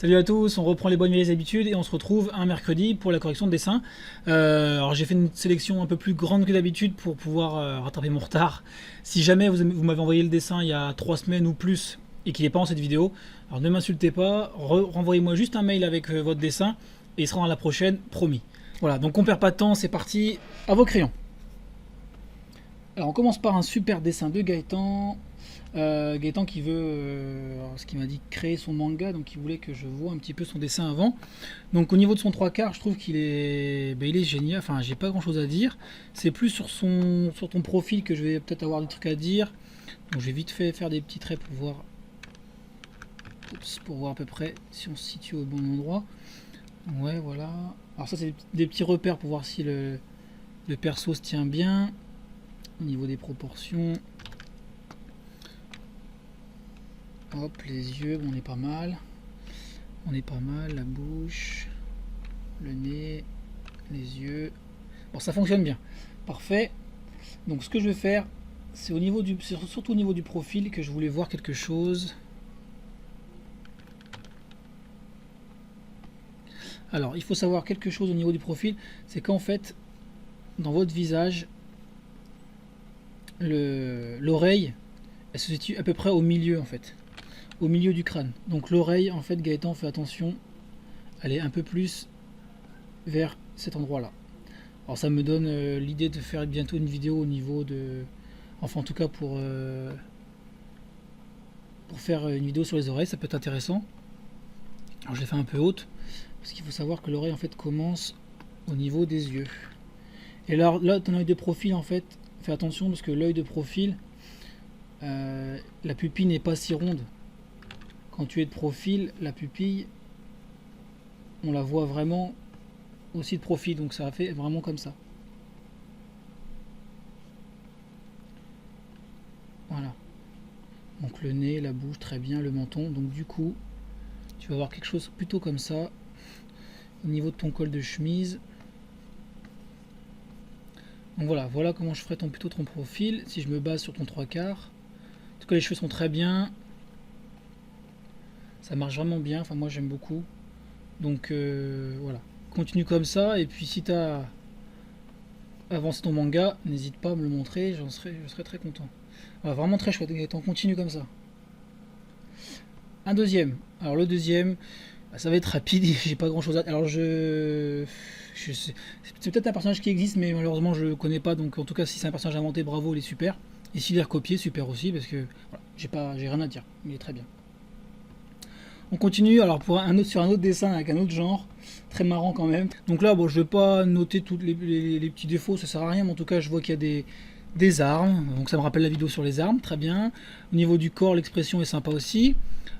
Salut à tous, on reprend les bonnes vieilles habitudes et on se retrouve un mercredi pour la correction de dessin. Alors j'ai fait une sélection un peu plus grande que d'habitude pour pouvoir rattraper mon retard. Si jamais vous m'avez envoyé le dessin il y a 3 semaines ou plus et qu'il n'est pas en cette vidéo, alors ne m'insultez pas, renvoyez-moi juste un mail avec votre dessin et il sera à la prochaine, promis. Voilà, donc on perd pas de temps, c'est parti, à vos crayons. Alors on commence par un super dessin de Gaëtan. Gaëtan qui veut, ce qu'il m'a dit, créer son manga, donc il voulait que je vois un petit peu son dessin avant. Donc au niveau de son 3/4, je trouve qu'il est, il est génial, enfin j'ai pas grand chose à dire. C'est plus sur ton profil que je vais peut-être avoir des trucs à dire. Donc je vais vite fait faire des petits traits pour voir à peu près si on se situe au bon endroit. Ouais, voilà. Alors ça c'est des petits repères pour voir si le perso se tient bien. Au niveau des proportions. Hop, les yeux, bon, on est pas mal. On est pas mal, la bouche, le nez, les yeux. Bon, ça fonctionne bien. Parfait. Donc ce que je vais faire, c'est surtout au niveau du profil que je voulais voir quelque chose. Alors, il faut savoir quelque chose au niveau du profil, c'est qu'en fait, dans votre visage, l'oreille, elle se situe à peu près au milieu en fait. Au milieu du crâne. Donc l'oreille, en fait, Gaëtan fait attention, elle est un peu plus vers cet endroit-là. Alors ça me donne l'idée de faire bientôt une vidéo au niveau de... Enfin en tout cas pour faire une vidéo sur les oreilles, ça peut être intéressant. Alors je l'ai fait un peu haute, parce qu'il faut savoir que l'oreille en fait commence au niveau des yeux. Et là ton œil de profil en fait, fais attention parce que l'œil de profil, la pupille n'est pas si ronde. Quand tu es de profil, la pupille, on la voit vraiment aussi de profil, donc ça fait vraiment comme ça. Voilà. Donc le nez, la bouche, très bien, le menton. Donc du coup, tu vas avoir quelque chose plutôt comme ça. Au niveau de ton col de chemise. Donc voilà comment je ferai plutôt ton profil. Si je me base sur ton 3/4. En tout cas, les cheveux sont très bien. Ça marche vraiment bien. Enfin, moi, j'aime beaucoup. Donc voilà. Continue comme ça. Et puis, si tu as avancé ton manga, n'hésite pas à me le montrer. Je serai très content. Voilà, vraiment très chouette. Gaëtan, continue comme ça. Un deuxième. Alors, le deuxième, ça va être rapide. J'ai pas grand chose à. Alors, c'est peut-être un personnage qui existe, mais malheureusement, je le connais pas. Donc, en tout cas, si c'est un personnage inventé, bravo, il est super. Et s'il est recopié, super aussi, parce que voilà, j'ai rien à dire. Il est très bien. On continue alors sur un autre dessin avec un autre genre, très marrant quand même. Donc là, bon, je vais pas noter tous les petits défauts, ça sert à rien, mais en tout cas, je vois qu'il y a des armes, donc ça me rappelle la vidéo sur les armes, très bien. Au niveau du corps, l'expression est sympa aussi.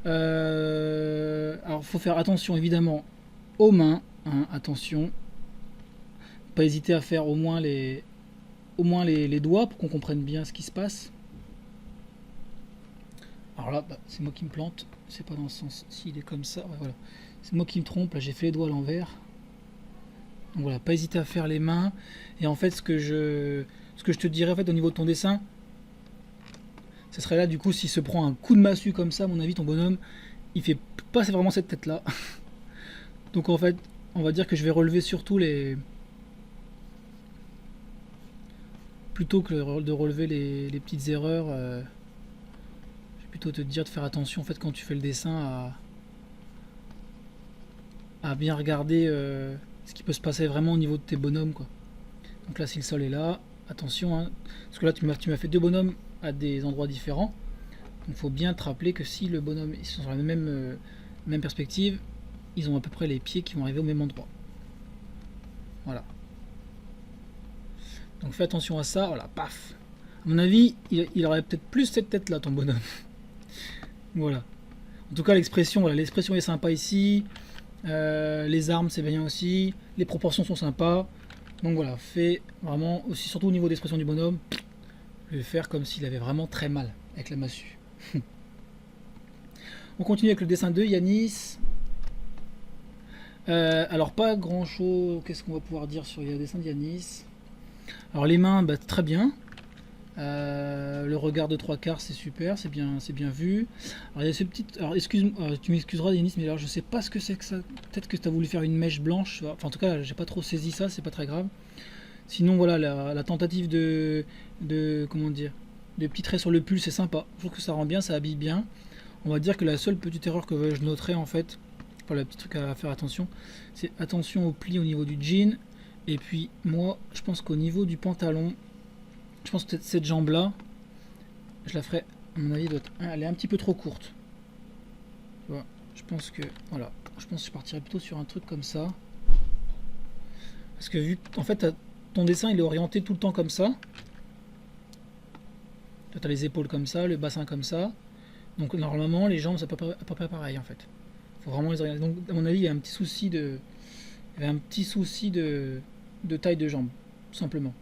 Alors, faut faire attention évidemment aux mains, hein, attention. Pas hésiter à faire au moins les doigts pour qu'on comprenne bien ce qui se passe. Alors là, c'est moi qui me plante. C'est pas dans le sens. S'il est comme ça, ouais, voilà. C'est moi qui me trompe. Là, j'ai fait les doigts à l'envers. Donc voilà, pas hésiter à faire les mains. Et en fait, ce que je te dirais en fait au niveau de ton dessin, ce serait là du coup s'il se prend un coup de massue comme ça, à mon avis, ton bonhomme, il fait pas vraiment cette tête là. Donc en fait, on va dire que je vais relever surtout les, plutôt que de relever les petites erreurs. Plutôt te dire de faire attention en fait quand tu fais le dessin à bien regarder ce qui peut se passer vraiment au niveau de tes bonhommes quoi. Donc là si le sol est là, attention hein, parce que là tu m'as fait deux bonhommes à des endroits différents. Donc il faut bien te rappeler que si le bonhomme ils sont sur la même perspective, ils ont à peu près les pieds qui vont arriver au même endroit. Voilà. Donc fais attention à ça, voilà, paf. À mon avis, il aurait peut-être plus cette tête là ton bonhomme. Voilà. En tout cas, l'expression, voilà, l'expression est sympa ici. Les armes, c'est bien aussi. Les proportions sont sympas. Donc voilà, fait vraiment aussi, surtout au niveau d'expression du bonhomme, je vais faire comme s'il avait vraiment très mal avec la massue. On continue avec le dessin de Yanis. Alors pas grand chose. Qu'est-ce qu'on va pouvoir dire sur le dessin de Yanis? Alors les mains, très bien. Le regard de 3/4, c'est super, c'est bien vu. Alors il y a ce petit, alors excuse-moi, tu m'excuseras Denis, mais alors je sais pas ce que c'est que ça. Peut-être que tu as voulu faire une mèche blanche. Enfin en tout cas, j'ai pas trop saisi ça, c'est pas très grave. Sinon voilà, la tentative de comment dire, de petits traits sur le pull, c'est sympa. Je trouve que ça rend bien, ça habille bien. On va dire que la seule petite erreur que je noterais en fait, enfin le petit truc à faire attention, c'est attention au pli au niveau du jean. Et puis moi, je pense qu'au niveau du pantalon, je pense que peut-être cette jambe là, je la ferai, à mon avis, elle est un petit peu trop courte. Tu vois, je pense que voilà, je pense que je partirais plutôt sur un truc comme ça. Parce que vu en fait ton dessin il est orienté tout le temps comme ça. Tu as les épaules comme ça, le bassin comme ça. Donc normalement les jambes c'est à peu près pareil en fait. Faut vraiment les orienter. Donc à mon avis il y a un petit souci de taille de jambe, tout simplement.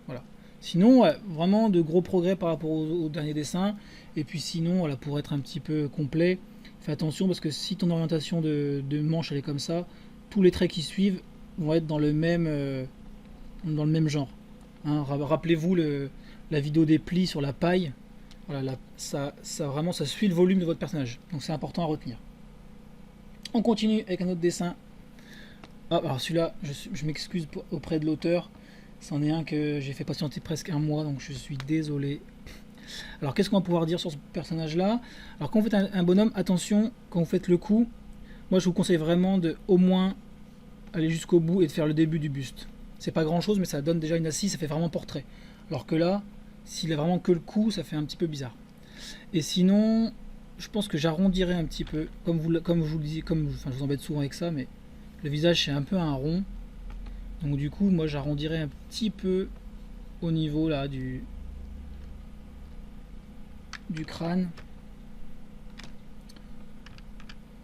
Voilà. Sinon, ouais, vraiment de gros progrès par rapport au dernier dessin. Et puis sinon, voilà, pour être un petit peu complet, fais attention parce que si ton orientation de manche elle est comme ça, tous les traits qui suivent vont être dans le même genre. Hein, rappelez-vous la vidéo des plis sur la paille. Voilà, ça vraiment ça suit le volume de votre personnage. Donc c'est important à retenir. On continue avec un autre dessin. Ah, alors celui-là, je m'excuse auprès de l'auteur. C'en est un que j'ai fait patienter presque un mois, donc je suis désolé. Alors qu'est-ce qu'on va pouvoir dire sur ce personnage-là? Alors quand vous faites un bonhomme, attention, quand vous faites le coup, moi je vous conseille vraiment de au moins aller jusqu'au bout et de faire le début du buste. C'est pas grand-chose, mais ça donne déjà une assise, ça fait vraiment portrait. Alors que là, s'il a vraiment que le cou, ça fait un petit peu bizarre. Et sinon, je pense que j'arrondirai un petit peu, comme je vous le dis, enfin je vous embête souvent avec ça, mais le visage c'est un peu un rond. Donc du coup, moi j'arrondirai un petit peu au niveau là du crâne.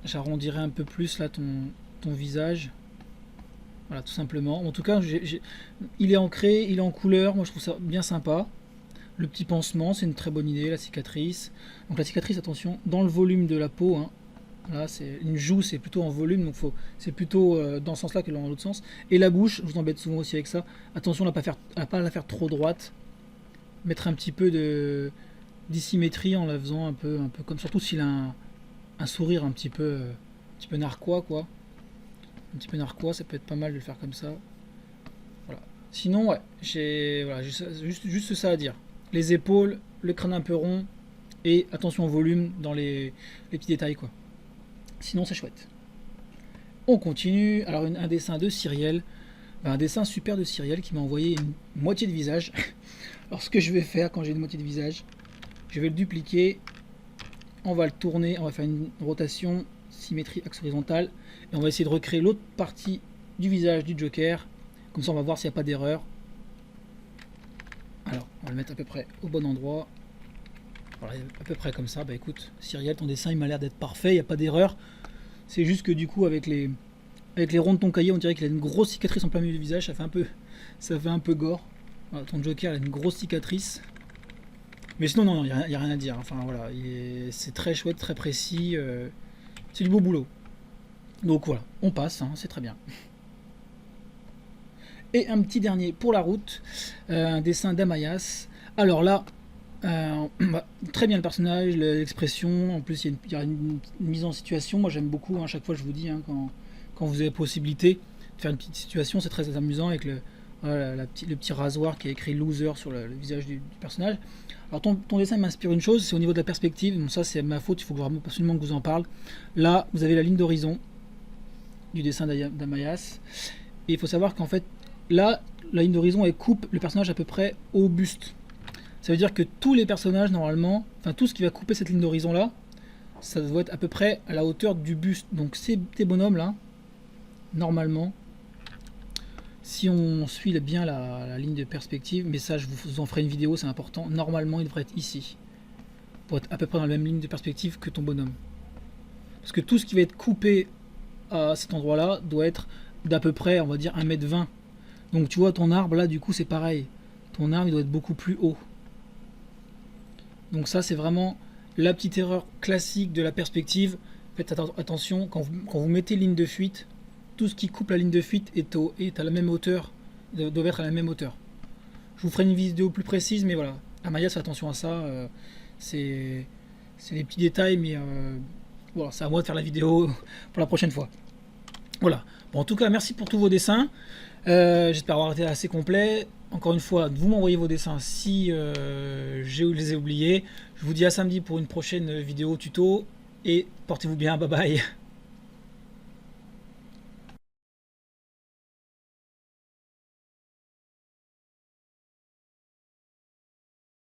J'arrondirai un peu plus là ton visage. Voilà, tout simplement. En tout cas, il est ancré, il est en couleur. Moi je trouve ça bien sympa. Le petit pansement, c'est une très bonne idée. La cicatrice. Donc la cicatrice, attention, dans le volume de la peau. Hein. Là, c'est une joue, c'est plutôt en volume, donc c'est plutôt dans ce sens-là que dans l'autre sens. Et la bouche, je vous embête souvent aussi avec ça. Attention à ne pas la faire trop droite. Mettre un petit peu dissymétrie en la faisant un peu comme, surtout s'il a un sourire un petit peu narquois, quoi. Un petit peu narquois, ça peut être pas mal de le faire comme ça. Voilà. Sinon, ouais, j'ai juste ça à dire. Les épaules, le crâne un peu rond et attention au volume dans les petits détails, quoi. Sinon c'est chouette. On continue. Alors un dessin de Cyrielle. Un dessin super de Cyrielle qui m'a envoyé une moitié de visage. Alors ce que je vais faire quand j'ai une moitié de visage, je vais le dupliquer. On va le tourner. On va faire une rotation, symétrie axe horizontale. Et on va essayer de recréer l'autre partie du visage du Joker. Comme ça on va voir s'il n'y a pas d'erreur. Alors on va le mettre à peu près au bon endroit. Voilà, à peu près comme ça. Bah écoute, Cyrielle, ton dessin il m'a l'air d'être parfait, il n'y a pas d'erreur. C'est juste que du coup avec les ronds de ton cahier, on dirait qu'il a une grosse cicatrice en plein milieu du visage, ça fait un peu gore. Voilà, ton Joker il a une grosse cicatrice. Mais sinon non, il n'y a rien à dire. Enfin voilà, c'est très chouette, très précis. C'est du beau boulot. Donc voilà, on passe, hein, c'est très bien. Et un petit dernier pour la route, un dessin d'Amayas. Alors là, très bien le personnage, l'expression, en plus il y a une mise en situation, moi j'aime beaucoup, hein, chaque fois je vous dis, hein, quand vous avez possibilité de faire une petite situation, c'est très amusant avec le petit rasoir qui a écrit loser sur le visage du personnage. Alors ton dessin m'inspire une chose, c'est au niveau de la perspective, donc ça c'est ma faute, il faut absolument que je vous en parle. Là vous avez la ligne d'horizon du dessin d'Amayas, et il faut savoir qu'en fait là la ligne d'horizon elle coupe le personnage à peu près au buste. Ça veut dire que tous les personnages, normalement, enfin tout ce qui va couper cette ligne d'horizon là, ça doit être à peu près à la hauteur du buste. Donc ces bonhommes là, normalement, si on suit bien la ligne de perspective, mais ça je vous en ferai une vidéo, c'est important, normalement il devrait être ici. Pour être à peu près dans la même ligne de perspective que ton bonhomme. Parce que tout ce qui va être coupé à cet endroit là doit être d'à peu près, on va dire 1m20. Donc tu vois ton arbre là, du coup c'est pareil. Ton arbre il doit être beaucoup plus haut. Donc ça c'est vraiment la petite erreur classique de la perspective. Faites attention, quand vous mettez ligne de fuite, tout ce qui coupe la ligne de fuite est à la même hauteur, doit être à la même hauteur. Je vous ferai une vidéo plus précise, mais voilà, Amaya, faites attention à ça. C'est des petits détails, mais voilà, c'est à moi de faire la vidéo pour la prochaine fois. Voilà. Bon, en tout cas, merci pour tous vos dessins. J'espère avoir été assez complet. Encore une fois, vous m'envoyez vos dessins si je les ai oubliés. Je vous dis à samedi pour une prochaine vidéo tuto. Et portez-vous bien. Bye bye.